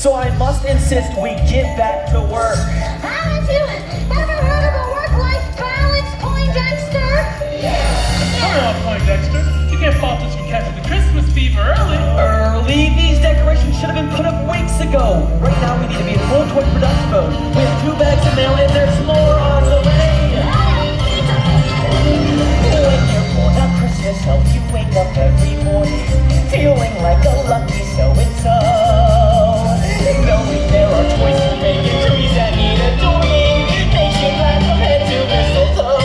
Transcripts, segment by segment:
so I must insist we get back to work. Haven't you ever heard of a work-life balance, Poindexter? Come on, Poindexter. You can't fault us for catching the Christmas fever early. Early? These decorations should have been put up weeks ago. Right now we need to be in full toy production mode. We have 2 bags of mail and there's more on the way. When you're born on Christmas, help you wake up every morning feeling like a lucky so-and-so. Knowing there are toys for making trees that need adoring makes you glad from head to mistletoe.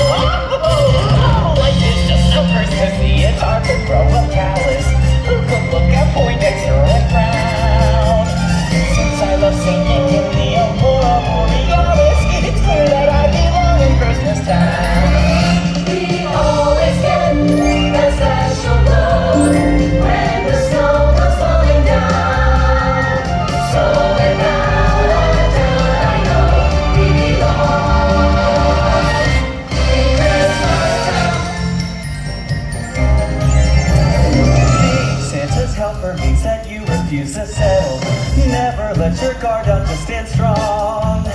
Life is just so Christmassy, it's hard to grow a callus. Who could look at Poindexter and frown? Since I love singing in the Aurora Borealis, it's clear that I belong in Christmas time. We always get that special glow when the snow comes falling down. So without a doubt, I know we belong in Christmas town. Santa's helper means that you refuse to settle. Never let your guard down, just stand strong. I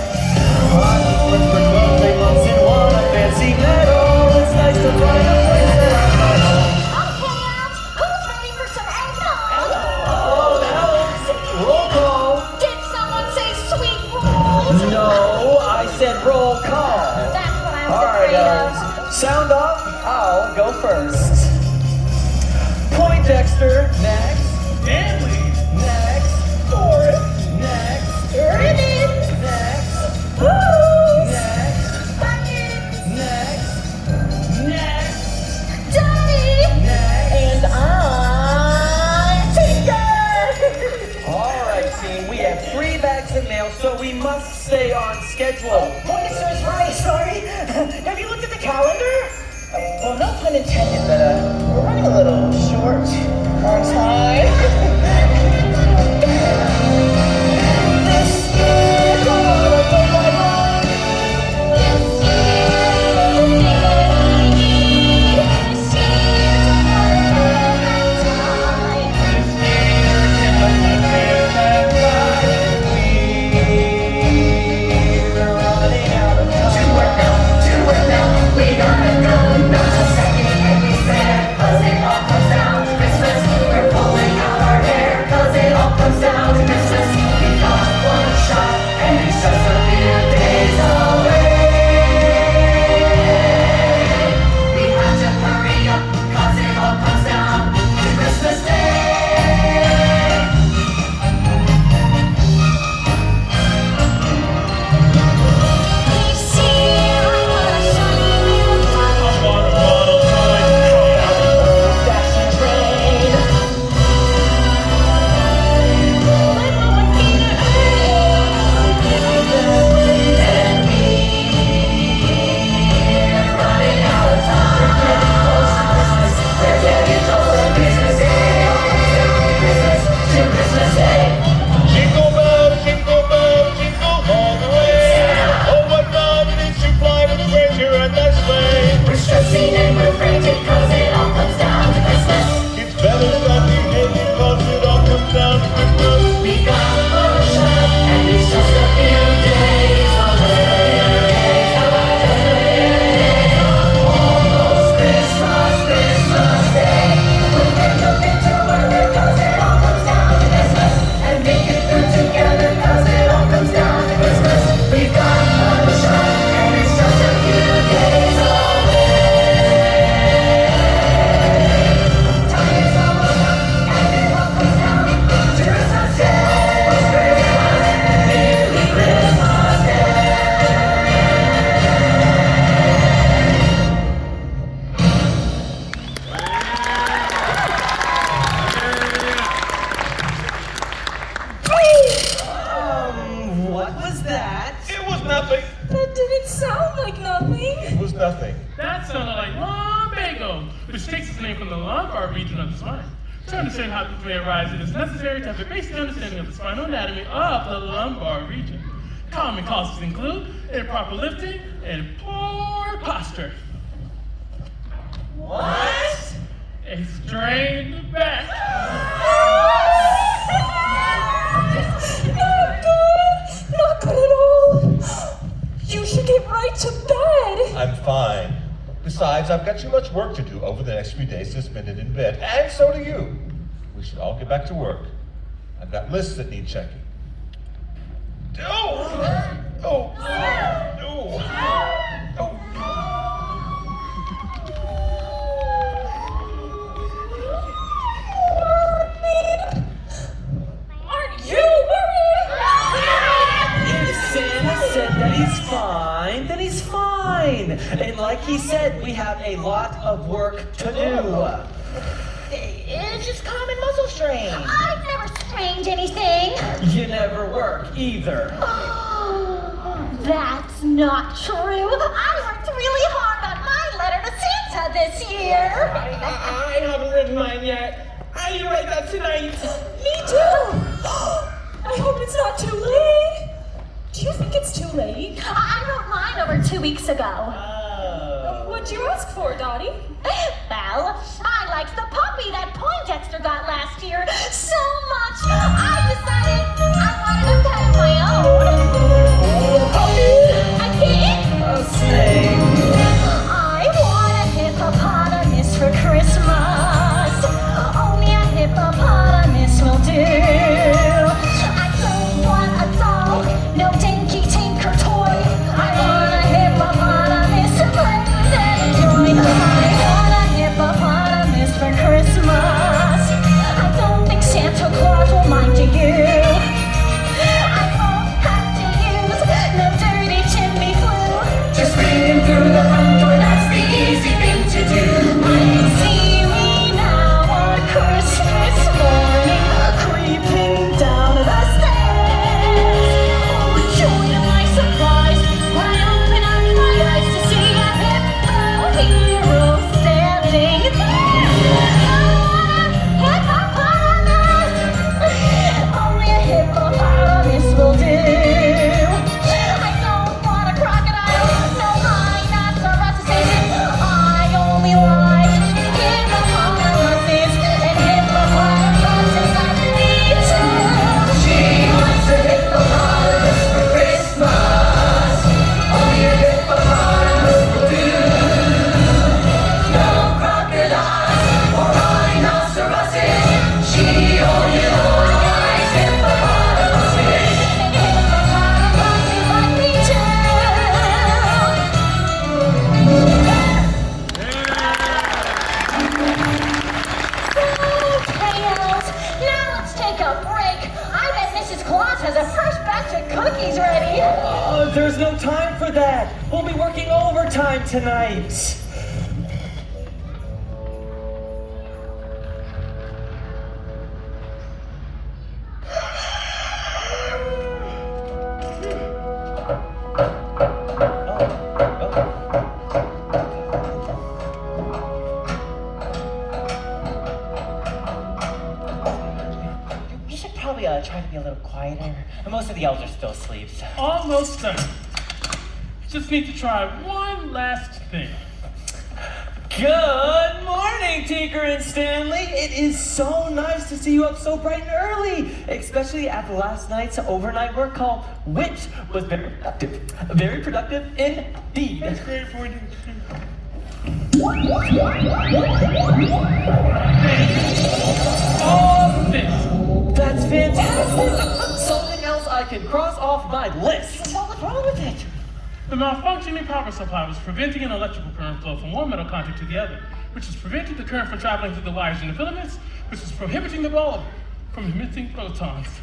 was worked for 12 months and won a fancy medal. It's nice to find a place that I call home. Okay, Alex, who's ready for some eggnog? Oh, Alex, roll call. Did someone say sweet rolls? No, I said roll call. That's what I was All right, afraid of. sound off. I'll go first. Poindexter, next. Stanley. Next. Forrest, next. Ribbon. Next. Woo! Next. Buttons. Next. Next. Daddy. Next. And I'm Tinker. All right, team. We have 3 bags of mail, so we must stay on schedule. Poindexter is right, sorry. Have you looked at the calendar? Well, no pun intended, but we're running a little short on time. This year, gonna go my road. This year, the thing I need. This year, tomorrow, time. We're running out of time. To work now, we gotta go. Not a second can we spare, 'cause it all comes down to Christmas. We're pulling out our hair, 'cause it all comes down to Christmas. We got one shot, and it's just a few days away. We have to hurry up, 'cause it all comes down to Christmas Day. This year, I wanna show you a light. Water bottle, toy, Dashing train. Jingle bell, jingle all the way. Oh, what fun it is to fly with a reindeer and their sleigh. We're stressing and we're frantic 'cause it all comes down to Christmas. It's better that we hate it 'cause it all comes down to Christmas. We got one shot and it's just a few days away. Almost Christmas, Christmas Day. We'll get up into work 'cause it all comes down to Christmas. And make it through together 'cause it all comes down to Christmas. We've got one shot and it's just a few days away. Time is almost up and it all comes down to Christmas Day. Merry Christmas Day. What was that? It was nothing. That didn't sound like nothing. It was nothing. That sounded like lumbago, which takes its name from the lumbar region of the spine. To understand how this may arise, it is necessary to have a basic understanding of the spinal anatomy of the lumbar region. Common causes include improper lifting and poor posture. What? A strained back. No! to get right to bed. I'm fine. Besides, I've got too much work to do over the next few days to spend it in bed. And so do you. We should all get back to work. I've got lists that need checking. Aren't you worried? If Santa said that he's fine, then he's fine. And like he said, we have a lot of work to do. It's just common muscle strain. I've never strained anything. You never work either. Oh, that's not true. I worked really hard on my letter to Santa this year. I haven't written mine yet. I need to write that tonight. Me too. I hope it's not too late. Do you think it's too late? I wrote mine over 2 weeks ago. What'd you ask for, Dottie? Well, I liked the puppy that Poindexter got last year so much, I decided I wanted a pet of my own. A kitten? A snake. I want a hippopotamus for Christmas. Only a hippopotamus will do. I don't want a doll, no dinky tinker toy. I want a hippopotamus to play with and enjoy. I want a hippopotamus for Christmas. I don't think Santa Claus will mind you. I won't have to use no dirty chimney flue. Just reading through the front door, that's the easy thing to do. I can see me now on Christmas morning, creeping down the stairs. Oh, the joy of my surprise when I open up my eyes to see a hippo hero standing there. Hippopotamus! Only a hippopotamus will do. I don't want a crocodile, no rhinoceroses. I only like hippopotamuses and hippopotamuses like me too. She wants a hippopotamus for Christmas. Only a hippopotamus will do. No crocodiles or rhinoceroses. She only likes hippopotamuses and hippopotamuses like me too. Tails, now let's take a break. I bet Mrs. Claus has a fresh batch of cookies ready. There's no time for that. We'll be working overtime tonight. We should probably try to be a little quieter. Most of the elves are still asleep, so. Almost done. Just need to try one last thing. Good morning, Tinker and Stanley. It is so nice to see you up so bright and early, especially after last night's overnight work call, which was very productive. Very productive indeed. That's great for you. All this. That's fantastic. Something else I can cross off my list. What's wrong with it? The malfunctioning power supply was preventing an electrical current flow from one metal contact to the other, which is preventing the current from traveling through the wires and the filaments, which is prohibiting the bulb from emitting photons.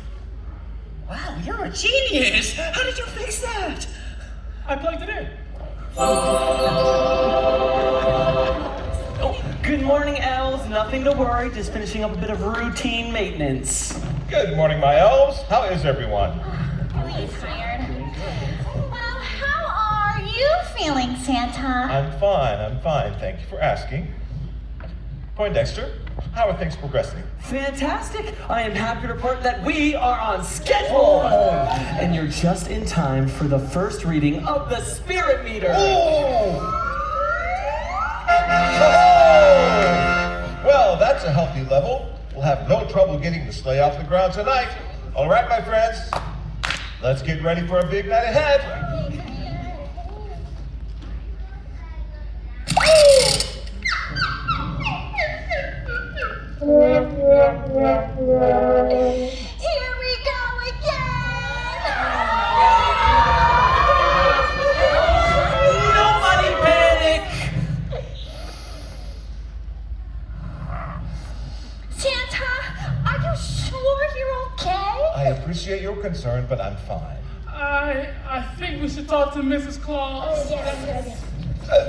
Wow, you're a genius! How did you fix that? I plugged it in. Oh, good morning, elves. Nothing to worry. Just finishing up a bit of routine maintenance. Good morning, my elves. How is everyone? Really tired. Well, how are you feeling, Santa? I'm fine. Thank you for asking. Poindexter, how are things progressing? Fantastic. I am happy to report that we are on schedule. And you're just in time for the first reading of the spirit meter. Oh! Well, that's a healthy level. We'll have no trouble getting the sleigh off the ground tonight. All right, my friends. Let's get ready for a big night ahead. you're concerned, but I'm fine. I think we should talk to Mrs. Claus.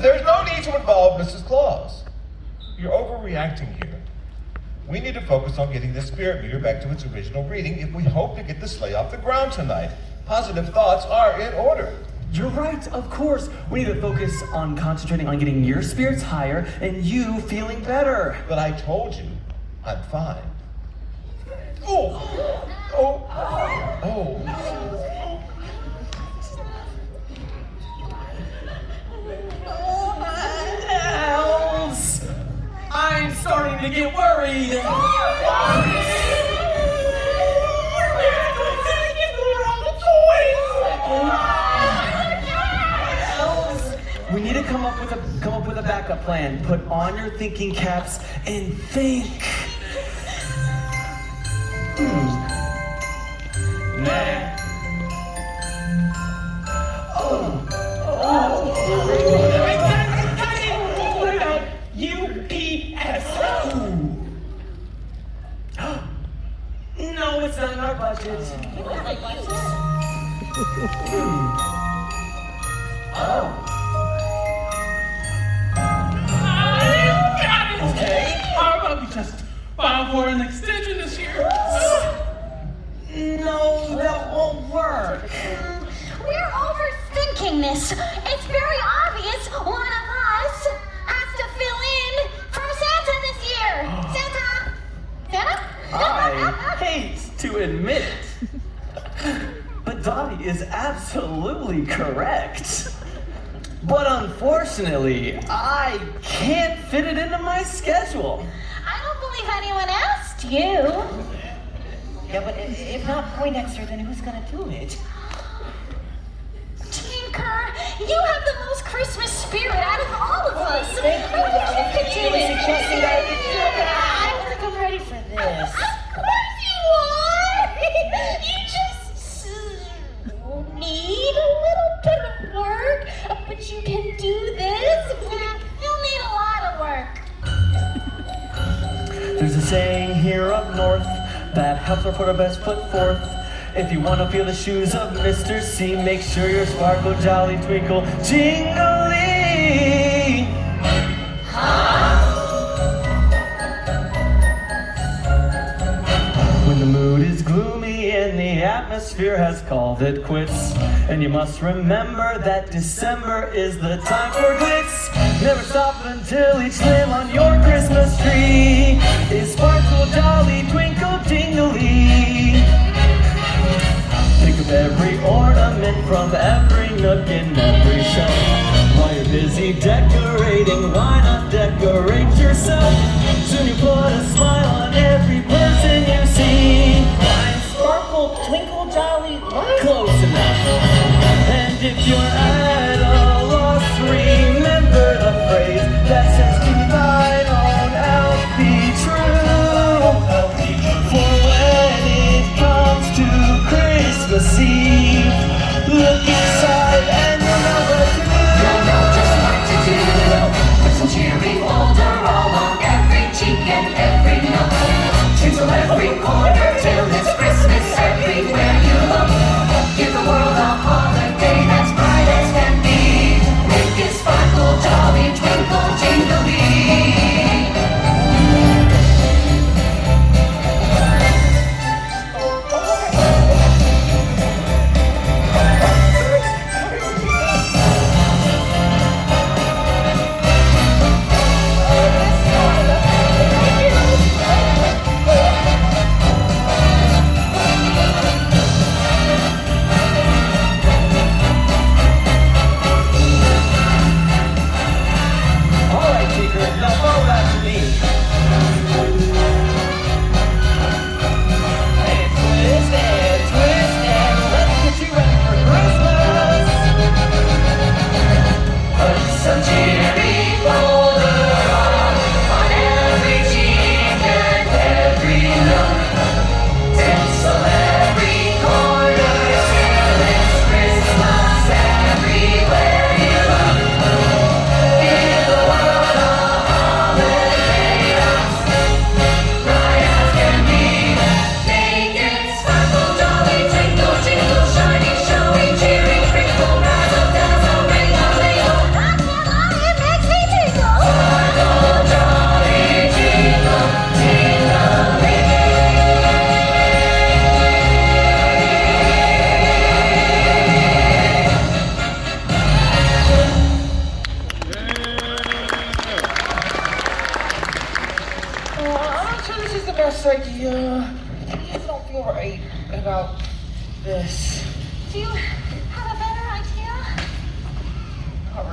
There's no need to involve Mrs. Claus. You're overreacting here. We need to focus on getting the spirit meter back to its original reading if we hope to get the sleigh off the ground tonight. Positive thoughts are in order. You're right, of course. We need to focus on concentrating on getting your spirits higher and you feeling better. But I told you, I'm fine. Oh! Oh! Oh! Elves! I'm starting to get worried. Elves, we need to come up with a backup plan. Put on your thinking caps and think. Nah. What about UPS? No, it's not in our budget. Okay. How about we just file for an extension this year? No, that won't work. We're overthinking this. It's very obvious one of us has to fill in from Santa this year. Santa? Santa? I hate to admit it, but Dottie is absolutely correct. But unfortunately, I can't fit it into my schedule. I don't believe anyone asked you. Yeah, but if not Poindexter, then who's gonna do it? Tinker, you have the most Christmas spirit out of all of us. I wish you could do it. Suggesting that I don't think I'm ready for this. Of course you are. You just need a little bit of work, but you can do this. You'll need a lot of work. There's a saying here up north that helps our put our best foot forth. If you want to feel the shoes of Mr. C, make sure your sparkle, jolly, twinkle, jingly. When the mood is gloomy and the atmosphere has called it quits, and you must remember that December is the time for glitz. Never stop until each limb on your Christmas tree is sparkle, jolly, twinkle, jingly. Think of every ornament from every nook and every shelf. While you're busy decorating, why not decorate yourself? Soon you put a smile on every person you see. Sparkle, twinkle, jolly, what? Close enough. And if you're at a loss, remember the phrase that says, to thine own elf be true. For when it comes to Christmas Eve, look inside and you'll know what to do. You'll know just what to do. Put some cheery older all on every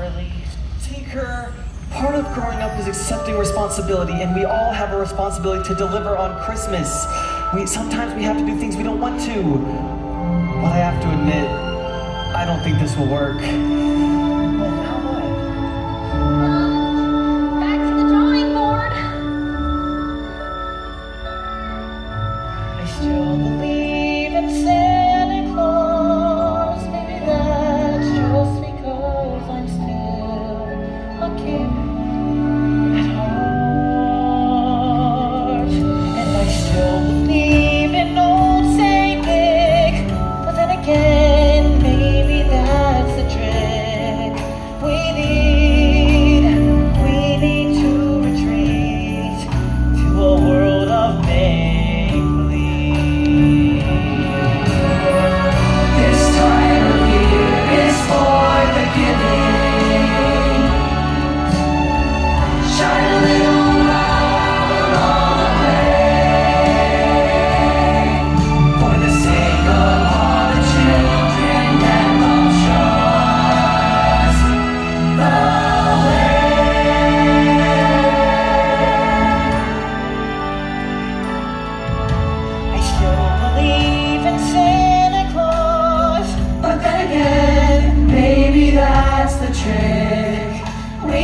early. Tinker, part of growing up is accepting responsibility, and we all have a responsibility to deliver on Christmas. Sometimes we have to do things we don't want to. But I have to admit, I don't think this will work. Well, now what? Back to the drawing board. I still believe in Santa Claus. Maybe that's just because I'm still a kid at heart. And I still believe in old Saint Nick. But then again, maybe that's the trick. We need to retreat to a world of make-believe. This time of year is for the giving. Shine a little light along the way. For the sake of all the children that love show us the way. I still believe in Santa Claus. But then again, maybe that's the trick. We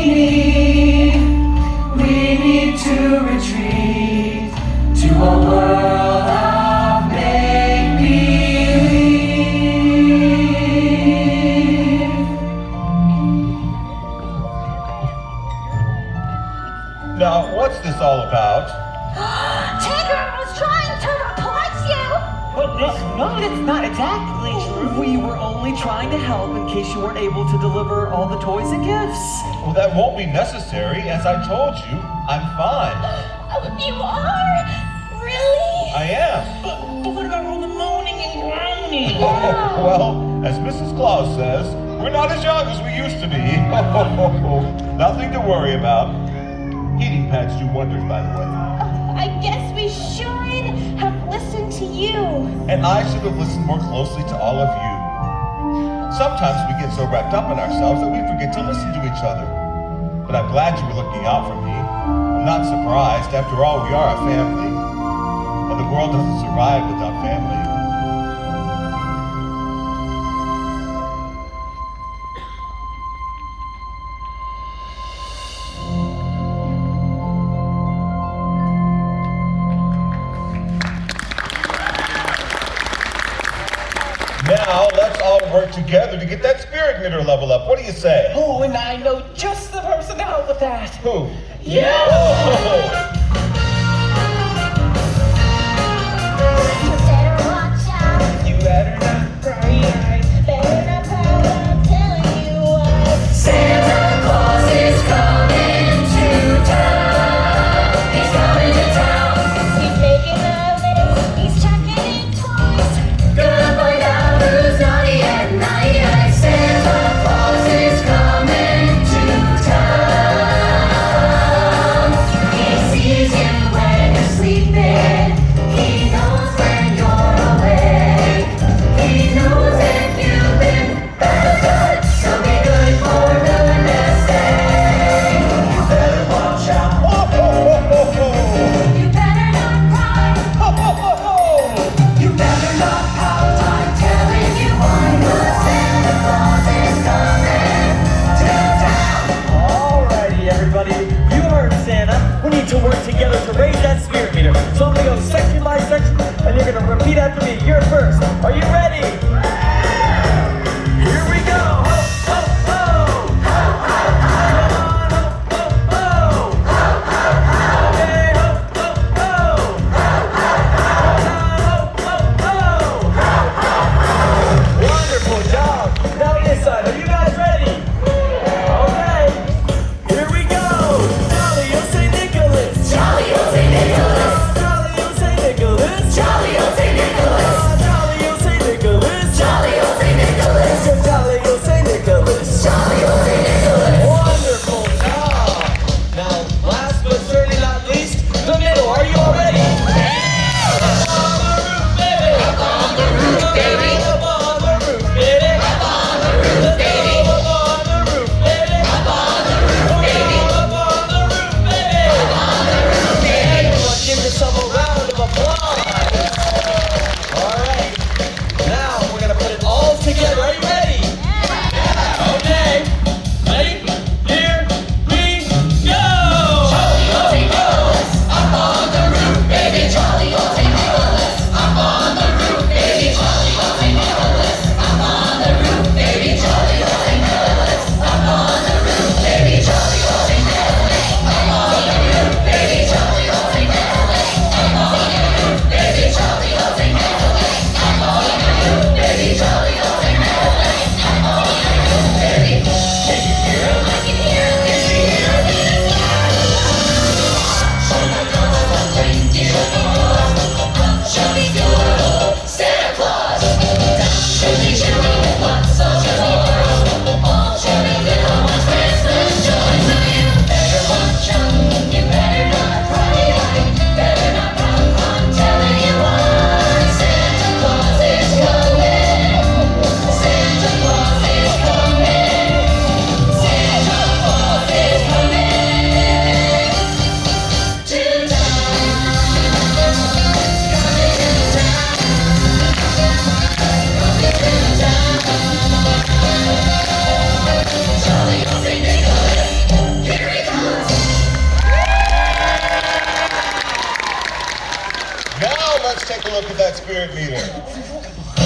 need to retreat to a world of make-believe. Now, what's this all about? Tinker was trying to replace you. Well, no, that's not exactly true. We were only trying to help in case you weren't able to deliver all the toys and gifts. Well, that won't be necessary. As I told you, I'm fine. Oh, you are? Really? I am. But what about all the moaning and groaning? Well, as Mrs. Claus says, we're not as young as we used to be. Nothing to worry about. Heating pads do wonders, by the way. I guess we should have listened to you. And I should have listened more closely to all of you. Sometimes we get so wrapped up in ourselves that we forget to listen to each other. But I'm glad you were looking out for me. I'm not surprised. After all, we are a family. And the world doesn't survive without family. Now, let's all work together to get that spirit meter level up. What do you say? Oh, and I know just the person to help with that. Who? Yeah! Oh! You better watch out. You better not cry. Better not pout. I'm telling you what. Santa Claus is coming to town. He's coming to town. He's making a list. He's checking in toys. Gonna find out who's naughty at night. Santa Claus is coming to town. He sees you when you're sleeping. He knows when you're awake. He knows if you've been bad or good. So be good for goodness sake. You better watch out. Ho, ho, ho, ho, ho. You better not cry. Ho, ho, ho, ho. You better not pout, I'm telling you why. 'Cause Santa Claus is coming to town. Alrighty, everybody. You heard Santa. We need to work together to raise that spirit meter. So I'm gonna go section by section, and you're gonna repeat after me. You're first. Are you ready? Here we go. Ho, ho, ho. Ho, ho, ho. Come on, ho, ho, ho. Okay, ho, ho, ho. Ho, ho, ho. Wonderful job. Now this side. Are you guys ready? Okay. Here we go. Jolly old St. Nicholas. Jolly old St. Nicholas. Jolly old St. Nicholas. Jolly old St. Nicholas. Jolly old St. Nicholas. Jolly old St. Nicholas. Jolly old St. Nicholas. Jolly old St. Nicholas. Wonderful job. Now, last but certainly not least, the middle. Are you all ready? Up on the roof, baby. Up on the roof, baby. Up on the roof, baby. Up on the roof, baby. Up on the roof, baby. spirit meter.